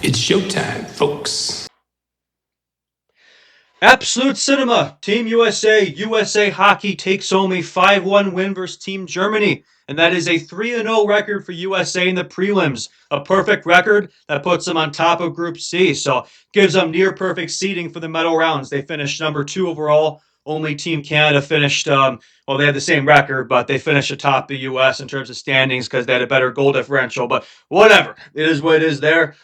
It's showtime, folks. Absolute cinema. Team USA Hockey takes home a 5-1 win versus Team Germany. And that is a 3-0 record for USA in the prelims. A perfect record that puts them on top of Group C. So gives them near perfect seeding for the medal rounds. They finished number 2 overall. Only Team Canada finished, well, they had the same record, but they finished atop the U.S. in terms of standings because they had a better goal differential. But whatever. It is what it is there.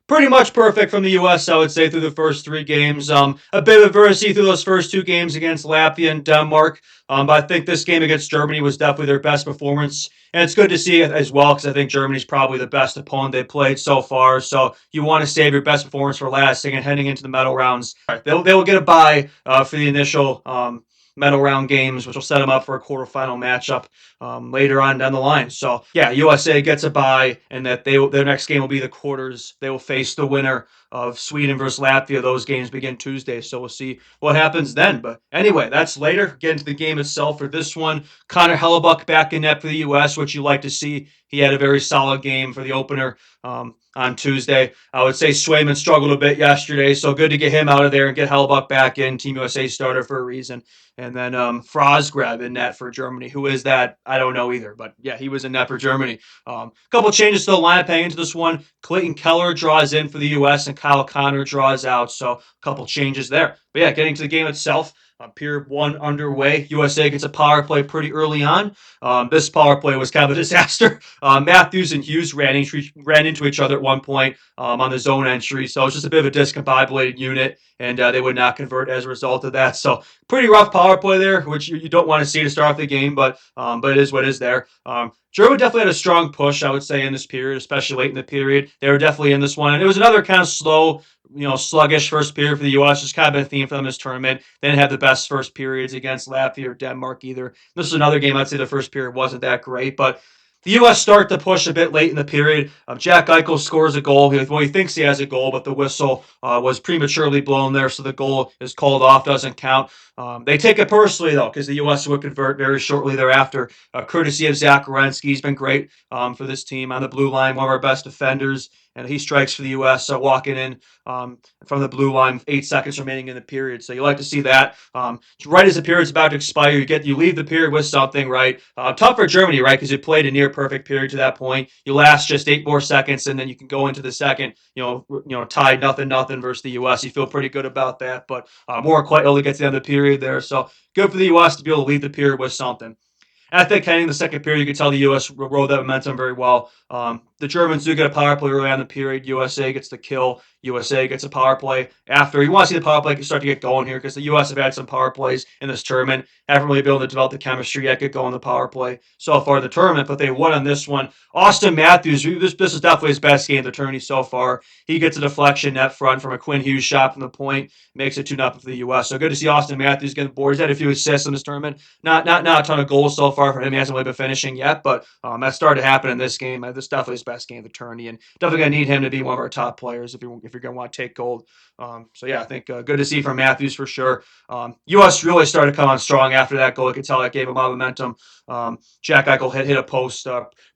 Pretty much perfect from the U.S., I would say, through the first 3 games. A bit of adversity through those first 2 games against Latvia and Denmark. But I think this game against Germany was definitely their best performance. And it's good to see it as well because I think Germany's probably the best opponent they played so far. So you want to save your best performance for last and heading into the medal rounds. They'll get a bye for the initial medal round games, which will set them up for a quarterfinal matchup later on down the line. So yeah, USA gets a bye, and that their next game will be the quarters. They will face the winner of Sweden versus Latvia. Those games begin Tuesday, so we'll see what happens then. But anyway, that's later. Get into the game itself for this one. Connor Hellebuck back in net for the U.S., which you like to see. He had a very solid game for the opener on Tuesday. I would say Swayman struggled a bit yesterday, so good to get him out of there and get Hellebuck back in. Team USA starter for a reason. And then Frosgrab in net for Germany. Who is that? I don't know either. But yeah, he was in net for Germany. A couple changes to the lineup heading into this one. Clayton Keller draws in for the U.S. and Kyle Connor draws out. So a couple changes there. But yeah, getting to the game itself. Period 1 underway. USA gets a power play pretty early on. This power play was kind of a disaster. Matthews and Hughes ran into each other at one point on the zone entry. So it was just a bit of a discombobulated unit, and they would not convert as a result of that. So pretty rough power play there, which you don't want to see to start off the game, but it is what is there. Germany definitely had a strong push, I would say, in this period, especially late in the period. They were definitely in this one, and it was another kind of slow, sluggish first period for the U.S. Just kind of been a theme for them this tournament. They didn't have the best first periods against Latvia or Denmark either. This is another game I'd say the first period wasn't that great, but the U.S. start to push a bit late in the period. Jack Eichel scores a goal. He thinks he has a goal, but the whistle was prematurely blown there, so the goal is called off, doesn't count. They take it personally, though, because the U.S. would convert very shortly thereafter, courtesy of Zach Werenski. He's been great for this team on the blue line, one of our best defenders, and he strikes for the U.S. Walking in from the blue line, 8 seconds remaining in the period. So you like to see that. Right as the period's about to expire, you leave the period with something, right? Tough for Germany, right? Because you played a near perfect period to that point. You last just 8 more seconds, and then you can go into the second, tied 0-0 versus the U.S. You feel pretty good about that, but more quite able to get to the end of the period there. So good for the U.S. to be able to leave the period with something. I think heading the second period, you could tell the U.S. rode that momentum very well. The Germans do get a power play early on in the period. USA gets the kill. USA gets a power play after. You want to see the power play start to get going here because the U.S. have had some power plays in this tournament. Haven't really been able to develop the chemistry yet, get going the power play so far in the tournament, but they won on this one. Austin Matthews, this is definitely his best game of the tournament so far. He gets a deflection net front from a Quinn Hughes shot from the point, makes it 2-0 for the U.S. So good to see Austin Matthews getting the board. He's had a few assists in this tournament. Not a ton of goals so far for him. He hasn't really been finishing yet, but that started to happen in this game. This is definitely his best game of the tourney, and definitely gonna need him to be one of our top players if you're gonna want to take gold. So yeah, I think good to see from Matthews for sure. U.S. really started to come on strong after that goal. You could tell that gave him a lot of momentum. Jack Eichel hit a post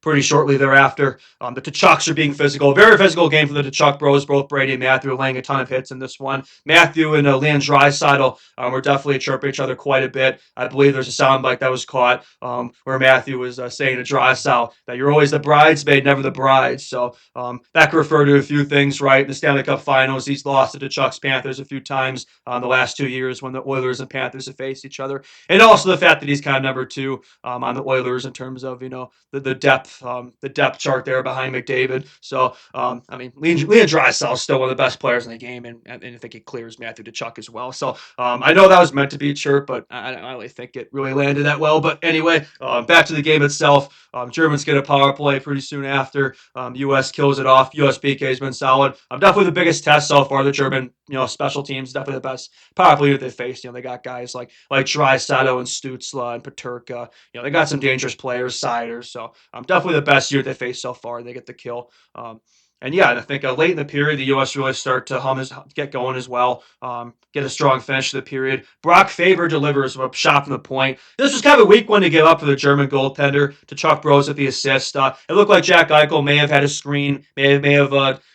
pretty shortly thereafter. The Tchucks are being physical. Very physical game for the Tchuk bros. Both Brady and Matthew are laying a ton of hits in this one. Matthew and Leon Draisaitl were definitely chirping each other quite a bit. I believe there's a soundbite that was caught where Matthew was saying to Draisaitl that you're always the bridesmaid, never the bride. So that could refer to a few things, right? In the Stanley Cup Finals, he's lost to the Tchucks Panthers a few times the last 2 years when the Oilers and Panthers have faced each other, and also the fact that he's kind of number 2 on the Oilers in terms of the depth chart there behind McDavid. So Leon Draisaitl is still one of the best players in the game, and I think he clears Matthew Tkachuk as well. So I know that was meant to be a chirp, but I don't really think it really landed that well. But anyway, back to the game itself. Germans get a power play pretty soon after. U.S. kills it off. U.S. PK has been solid. Definitely the biggest test so far. The German, special teams definitely the best power play that they faced. They got guys like Draisaitl and Stützle and Peterka. They got some dangerous players, Siders. So definitely the best unit they faced so far. They get the kill. And yeah, I think late in the period, the U.S. really start to get going as well, get a strong finish to the period. Brock Faber delivers a shot from the point. This was kind of a weak one to give up for the German goaltender to Chuck Bros with the assist. It looked like Jack Eichel may have had a screen, may have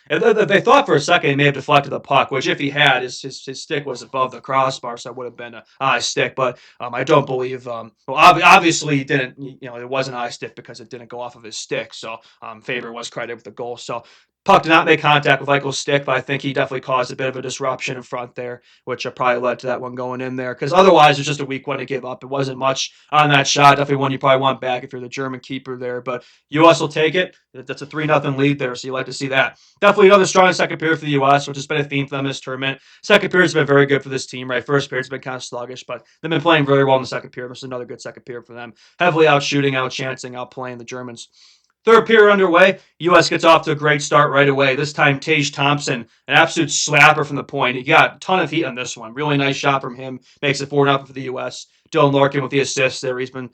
they thought for a second he may have deflected the puck, which if he had, his stick was above the crossbar, so it would have been a high stick. But I don't believe. Well, obviously he didn't. It wasn't a high stick because it didn't go off of his stick. So Faber was credited with the goal. So puck did not make contact with Eichel's stick, but I think he definitely caused a bit of a disruption in front there, which probably led to that one going in there. Because otherwise, it's just a weak one to give up. It wasn't much on that shot. Definitely one you probably want back if you're the German keeper there. But U.S. will take it. That's a 3-0 lead there, so you like to see that. Definitely another strong second period for the U.S., which has been a theme for them this tournament. Second period's been very good for this team, right? First period's been kind of sluggish, but they've been playing very well in the second period. This is another good second period for them. Heavily out shooting, out chancing, out playing the Germans. Third period underway. U.S. gets off to a great start right away. This time, Tage Thompson, an absolute slapper from the point. He got a ton of heat on this one. Really nice shot from him. Makes it 4-0 for the U.S. Dylan Larkin with the assist there. He's been,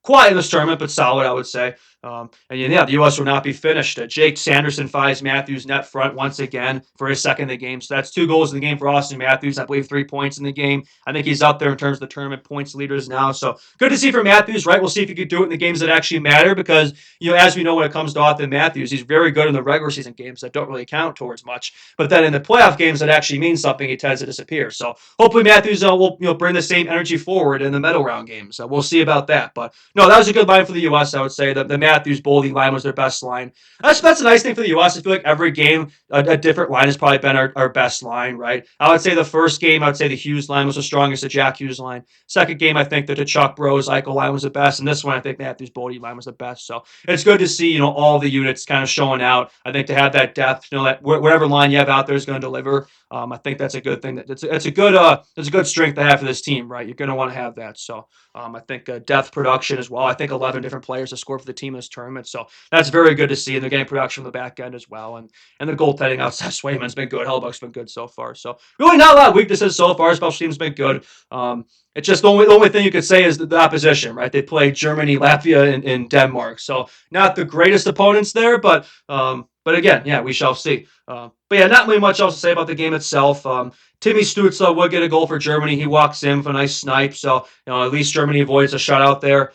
quiet in this tournament, but solid, I would say. And yeah, the U.S. will not be finished. Jake Sanderson finds Matthews net front once again for his second of the game. So that's 2 goals in the game for Austin Matthews. I believe 3 points in the game. I think he's up there in terms of the tournament points leaders now. So good to see for Matthews, right? We'll see if he could do it in the games that actually matter because, as we know when it comes to Austin Matthews, he's very good in the regular season games that don't really count towards much. But then in the playoff games that actually mean something, he tends to disappear. So hopefully Matthews will bring the same energy forward in the medal round games. We'll see about that. But no, that was a good line for the U.S., I would say. The Matthews-Boldy line was their best line. That's a nice thing for the U.S. I feel like every game, a different line has probably been our best line, right? I would say the first game, I would say the Hughes line was the strongest, the Jack Hughes line. Second game, I think the Chuck Bros Eichel line was the best. And this one, I think Matthews-Boldy line was the best. So it's good to see, all the units kind of showing out. I think to have that depth, that whatever line you have out there is going to deliver. I think that's a good thing. It's a good strength to have for this team, right? You're going to want to have that. So I think depth production as well. I think 11 different players have scored for the team in this tournament. So that's very good to see. And they're getting production from the back end as well. And the goaltending outside Swayman's been good. Hellbuck's been good so far. So really not a lot of weaknesses so far. Special team's been good. It's just the only thing you could say is the opposition, right? They played Germany, Latvia, and Denmark. So not the greatest opponents there, but again, yeah, we shall see. But yeah, not really much else to say about the game itself. Timmy Stützle would get a goal for Germany. He walks in for a nice snipe, so at least Germany avoids a shutout there.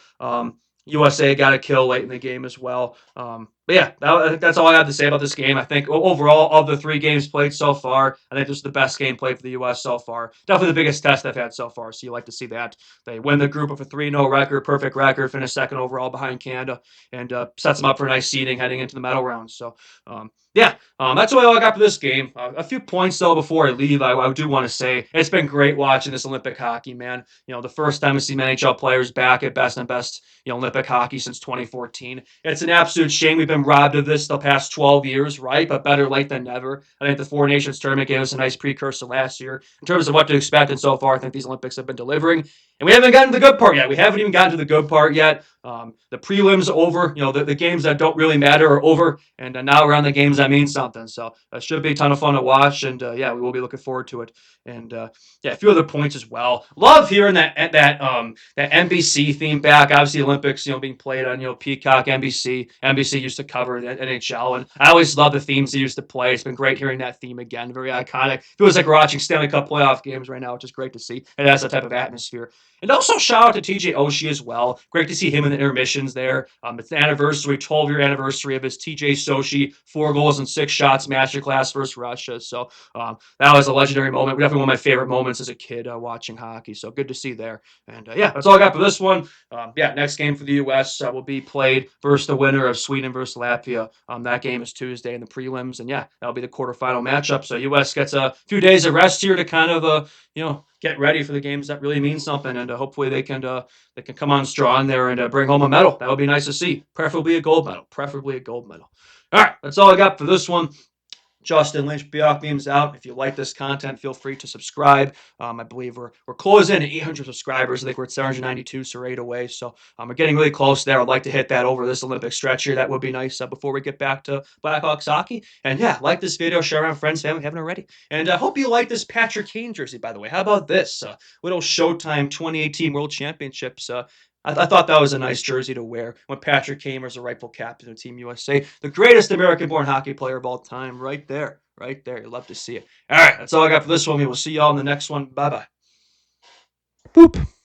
USA got a kill late in the game as well. But yeah, I think that's all I have to say about this game. I think overall, of the 3 games played so far, I think this is the best game played for the U.S. so far. Definitely the biggest test they've had so far, so you like to see that. They win the group with a 3-0 record, perfect record, finish second overall behind Canada, and sets them up for a nice seeding heading into the medal round. So, that's all I got for this game. A few points, though, before I leave, I do want to say it's been great watching this Olympic hockey, man. The first time I see NHL players back at best and best, Olympic hockey since 2014. It's an absolute shame we've been robbed of this the past 12 years, right? But better late than never. I think the Four Nations tournament gave us a nice precursor last year in terms of what to expect. And so far, I think these Olympics have been delivering. And we haven't gotten to the good part yet. We haven't even gotten to the good part yet. The prelims are over. The games that don't really matter are over. And now we're on the games that mean something. So it should be a ton of fun to watch. And yeah, we will be looking forward to it. And yeah, a few other points as well. Love hearing that NBC theme back. Obviously, Olympics, being played on Peacock, NBC. NBC used to cover the NHL, and I always love the themes they used to play. It's been great hearing that theme again. Very iconic. Feels like we're watching Stanley Cup playoff games right now, which is great to see. It has that type of atmosphere. And also shout out to TJ Oshie as well. Great to see him in the intermissions there. It's the anniversary, 12-year anniversary of his TJ Oshie 4 goals and 6 shots masterclass versus Russia. So that was a legendary moment. Definitely one of my favorite moments as a kid watching hockey. So good to see there. And yeah, that's all I got for this one. Yeah, next game for the U.S. Will be played versus the winner of Sweden versus Latvia. That game is Tuesday in the prelims. And yeah, that'll be the quarterfinal matchup. So U.S. gets a few days of rest here to kind of, get ready for the games that really mean something, and hopefully they can come on strong there and bring home a medal. That would be nice to see. Preferably a gold medal. All right, that's all I got for this one. Justin Lynch, Bjork Beams out. If you like this content, feel free to subscribe. I believe we're closing at 800 subscribers. I think we're at 792, so 8 away. So we're getting really close there. I'd like to hit that over this Olympic stretch here. That would be nice before we get back to Blackhawks hockey. And yeah, like this video, share around friends, family, haven't already. And I hope you like this Patrick Kane jersey, by the way. How about this? Little Showtime 2018 World Championships I thought that was a nice jersey to wear when Patrick Kane was the rightful captain of Team USA. The greatest American-born hockey player of all time, right there. Right there. You'd love to see it. All right, that's all I got for this one. We will see y'all in the next one. Bye-bye. Boop.